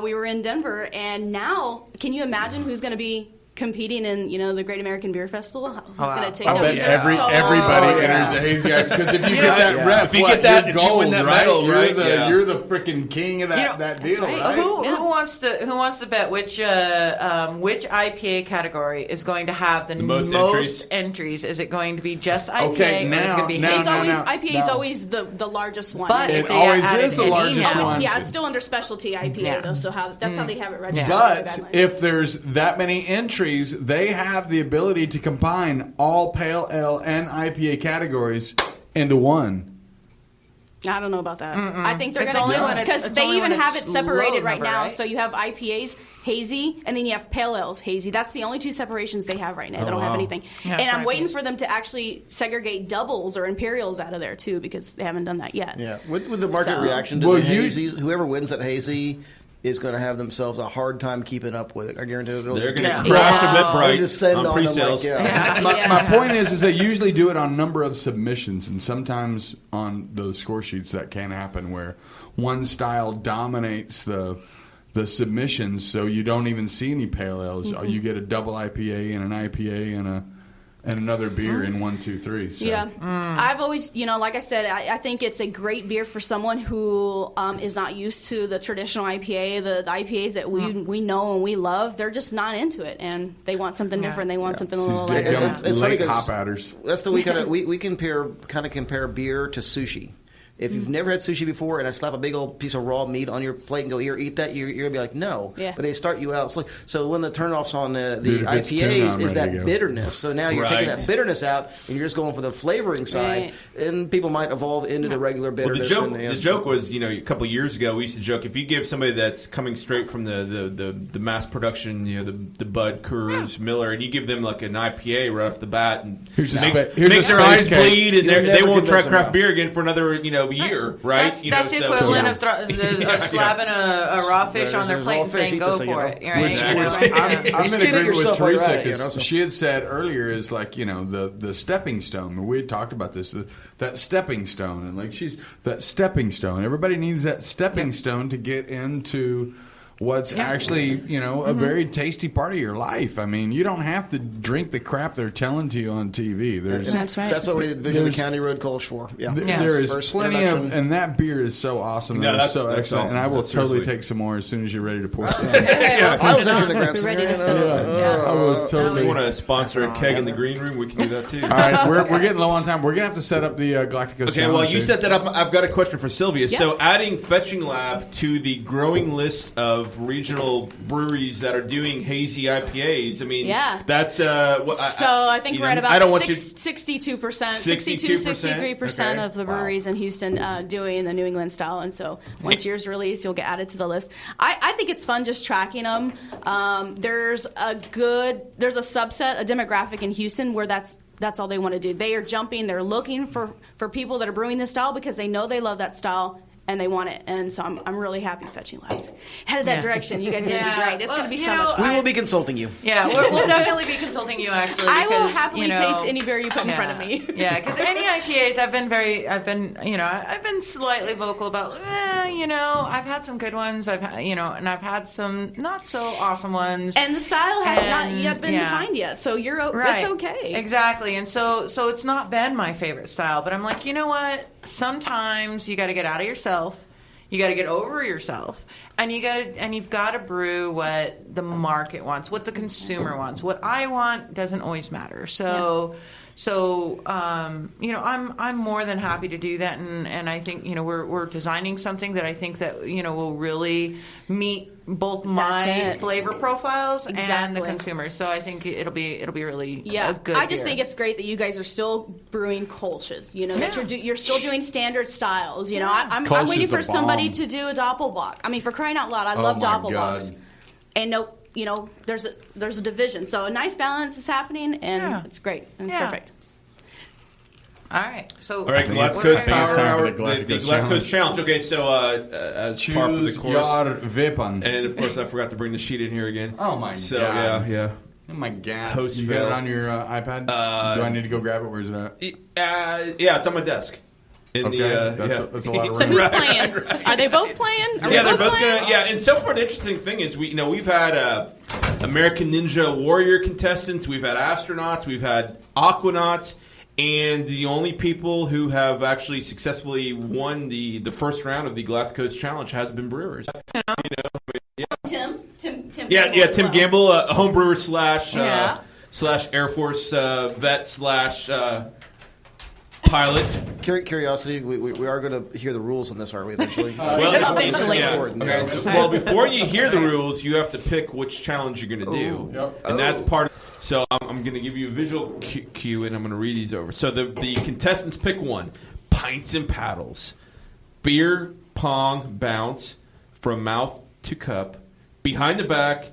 we were in Denver, and now can you imagine who's going to be competing in the Great American Beer Festival? Who's going to take I bet everybody enters a hazy IPA because if you get that rep, if you get that, you're gold, win that right? medal, right? You're the freaking king of that deal, right? Who wants to bet which IPA category is going to have the most entries? Is it going to be just IPA? Okay, now IPA is always the largest one. But it always is the largest one. Yeah, it's still under specialty IPA though, so that's how they have it registered. But if there's that many entries, they have the ability to combine all pale ale and IPA categories into one. I don't know about that. I think they're going to, because they even have it separated right now. Right? So you have IPAs, hazy, and then you have pale ales, hazy. That's the only two separations they have right now. They don't have anything. Yeah, and I'm waiting for them to actually segregate doubles or imperials out of there too, because they haven't done that yet. Yeah, with the market reaction to the hazy, whoever wins that hazy is going to have themselves a hard time keeping up with it. I guarantee they're going to crash a bit bright on pre-sales. My point is they usually do it on number of submissions, and sometimes on those score sheets that can happen where one style dominates the submissions, so you don't even see any pale ales. You get a double IPA and an IPA and another beer in 1, 2, 3. So. Yeah. I've always, like I said, I think it's a great beer for someone who is not used to the traditional IPA, the IPAs that we know and we love. They're just not into it, and they want something different. They want something a little lighter. It's late hop adders. That's the we compare beer to sushi. If you've never had sushi before and I slap a big old piece of raw meat on your plate and go, here, eat that, you're going to be like, no. Yeah. But they start you out slowly. So one of the turnoffs on the IPAs is that bitterness. So now you're taking that bitterness out and you're just going for the flavoring side. Right. And people might evolve into the regular bitterness. Well, the joke was, a couple of years ago, we used to joke, if you give somebody that's coming straight from the mass production, the Bud, Coors, Miller, and you give them like an IPA right off the bat and make their eyes bleed and they won't try craft beer again for another, year, right? That's the equivalent of slapping a raw fish on their plate and saying, go for it. Right? I'm in agreement with Theresa because she had said earlier is like, the stepping stone. We had talked about this, that stepping stone. And like that stepping stone. Everybody needs that stepping stone to get into what's actually, a very tasty part of your life. I mean, you don't have to drink the crap they're telling to you on TV. That's right. That's what we Vision of the County Road calls for. Yeah. There is plenty of, and that beer is so awesome. Yeah, that's so excellent. Awesome. And I will totally take some more as soon as you're ready to pour some. I was actually going to grab some. Ready to sell. I will totally. If you want to sponsor a keg in the green room, we can do that too. All right, we're getting low on time. We're going to have to set up the Galacticos. Okay, well, you set that up. I've got a question for Sylvia. Yeah. So adding Fetching Lab to the growing list of regional breweries that are doing hazy IPAs. I mean, that's I think we're at about 62%, 63% of the breweries in Houston doing the New England style. And so once yours released, you'll get added to the list. I think it's fun just tracking them. There's a subset, a demographic in Houston where that's all they want to do. They are jumping. They're looking for people that are brewing this style because they know they love that style. And they want it, and so I'm really happy Fetching Labs headed that direction. You guys are going to be great. It's going to be so much fun. We will be consulting you. Yeah, we'll definitely be consulting you. Actually, I will happily taste any beer you put in front of me. Yeah, because any IPAs, I've been slightly vocal about. I've had some good ones. And I've had some not so awesome ones. And the style has not yet been defined yet, so it's okay. Exactly, and so it's not been my favorite style, but I'm like, you know what? Sometimes you got to get out of yourself. You got to get over yourself, and you've got to brew what the market wants, what the consumer wants. What I want doesn't always matter. So I'm more than happy to do that, and I think we're designing something that I think that will really meet both my flavor profiles and the consumers. So I think it'll be really a good I just beer. think it's great that you guys are still brewing Kolsch's. That you're still doing standard styles. I'm waiting for somebody to do a Doppelbock. I mean, for crying out loud, I love Doppelbocks. And there's a division. So a nice balance is happening, and it's great. And it's perfect. All right. So Glass Coast Power Hour, the Glass Coast Challenge. Okay, so as par for the course. Your weapon. And of course, I forgot to bring the sheet in here again. Oh my god. So yeah. Oh my god. You got it on your iPad? Do I need to go grab it? Where's it at? Yeah, it's on my desk. In that's a lot of So room. who's playing? Are they both playing? They're both gonna. Yeah, and so far the interesting thing is we've had American Ninja Warrior contestants, we've had astronauts, we've had aquanauts, and the only people who have actually successfully won the first round of the Galactic Coast Challenge has been brewers. Tim Tim Gamble, a home brewer slash Air Force vet slash pilot. Curiosity, we are going to hear the rules on this, aren't we, eventually? Eventually. Well, before you hear the rules, you have to pick which challenge you're going to do. Yep. And that's part of... So I'm going to give you a visual cue, and I'm going to read these over. So the contestants pick one. Pints and paddles. Beer, pong, bounce, from mouth to cup, behind the back,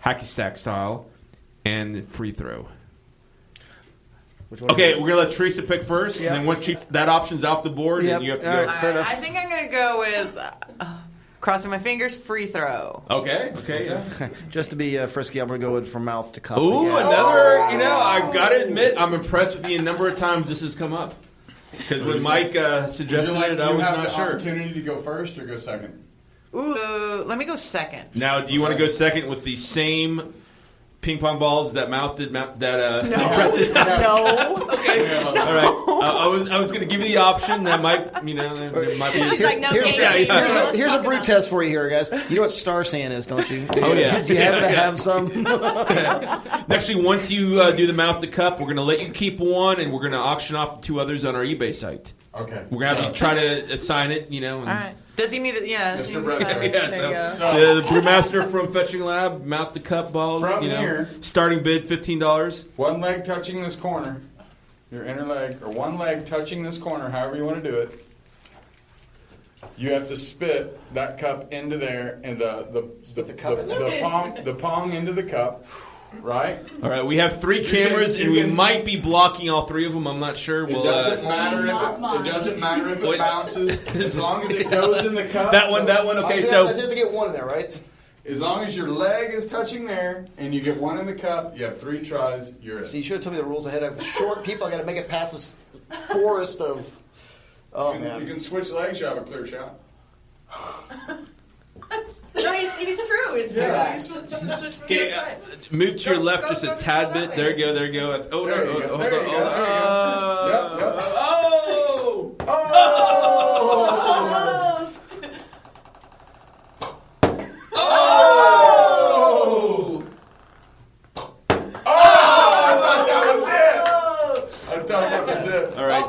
hacky sack style, and free throw. Okay, we're going to let Theresa pick first, and then once that option's off the board, then you have to go. I think I'm going to go with, crossing my fingers, free throw. Okay, yeah. Just to be frisky, I'm going to go with from mouth to cup. Ooh, another, I've got to admit, I'm impressed with the number of times this has come up. Because when Mike suggested it, I was not sure. Opportunity to go first or go second? Ooh, let me go second. Now, do you want to go second with the same ping pong balls that Brett did? No. Okay. No. All right. I was going to give you the option that might, there might be. She's like, no. Here's a brew test for you here, guys. You know what star sand is, don't you? Oh, yeah. Do you happen to have some? Actually, once you do the mouth to cup, we're going to let you keep one, and we're going to auction off the two others on our eBay site. Okay. We're going to have to try to assign it, And, All right. Does he need it? Yeah. Mr. Brett. The brewmaster from Fetching Lab, mouth to cup balls. From here, starting bid $15. one leg touching this corner, your inner leg, or one leg touching this corner, however you want to do it. You have to spit that cup into there, and the pong into the cup. Right? All right, we have 3 cameras, and we might be blocking all 3 of them. I'm not sure. It doesn't matter if it bounces, as long as it goes in the cup. That one. Okay, so I just have to get one in there, right? As long as your leg is touching there, and you get one in the cup, you have 3 tries. You're in. See, you should have told me the rules ahead. Of short people, I got to make it past this forest of. Oh man! You can switch legs. You have a clear shot. No, he's true. It's true. Okay, move to your left just a tad bit. There you go. Oh, there you go. There you go. All right,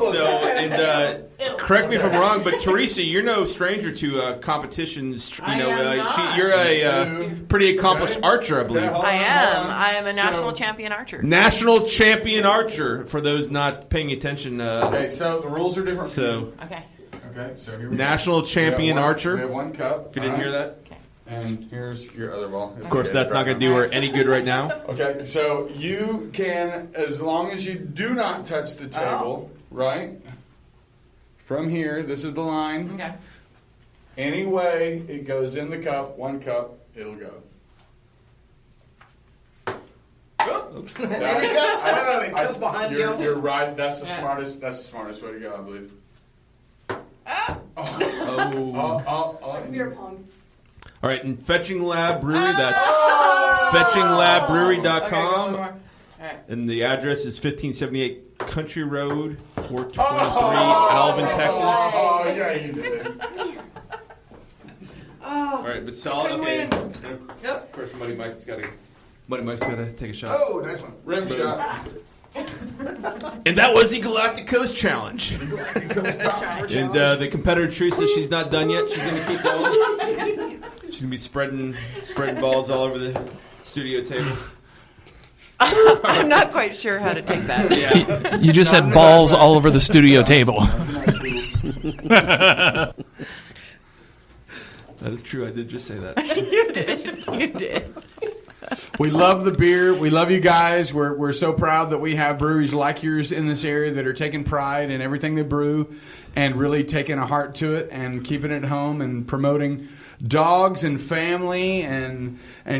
correct me if I'm wrong, but Theresa, you're no stranger to competitions. You're a pretty accomplished archer, I believe. I am. I am a national champion archer. National champion archer. For those not paying attention. Okay, so the rules are different. Okay, so here we go. National champion archer. We have 1 cup. If you didn't hear that. And here's your other ball. Of course, that's not going to do her any good right now. Okay, so you can, as long as you do not touch the table, right? From here, this is the line. Okay. Any way it goes in the cup, 1 cup, it'll go. You're right. That's the smartest. That's the smartest way to go, I believe. Beer pong. All right, and Fetching Lab Brewing, that's fetchinglabbrewing.com. And the address is 1578 Country Road, 423 Alvin, Texas. Oh, yeah, you did. All right, but solid. Okay. Yep. Of course, Muddy Mike's got to take a shot. Oh, nice one. Rim shot. And that was the Galactic Coast Challenge. And the competitor Theresa, she's not done yet. She's going to keep going. She's going to be spreading balls all over the studio table. I'm not quite sure how to take that. Yeah. You just said balls all over the studio table. That is true. I did just say that. You did. We love the beer. We love you guys. We're so proud that we have breweries like yours in this area that are taking pride in everything they brew and really taking a heart to it and keeping it home and promoting dogs and family and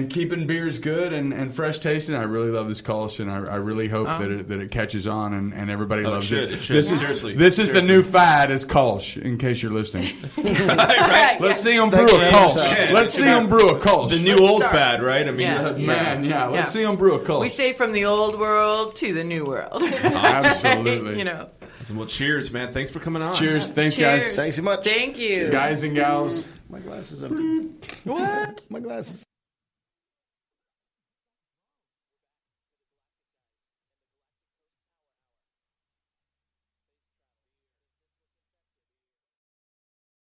keeping beers good and fresh tasting. I really love this Kolsch, and I really hope that it catches on and everybody loves it. This is the new fad is Kolsch, in case you're listening. Right. Let's see them brew a Kolsch. Let's see them brew a Kolsch. The new old fad, right? I mean, let's see them brew a Kolsch. We stay from the old world to the new world. Absolutely. You know. Well, cheers, man. Thanks for coming on. Cheers. Thanks, guys. Thanks so much. Thank you. Guys and gals. My glasses empty. What? My glasses.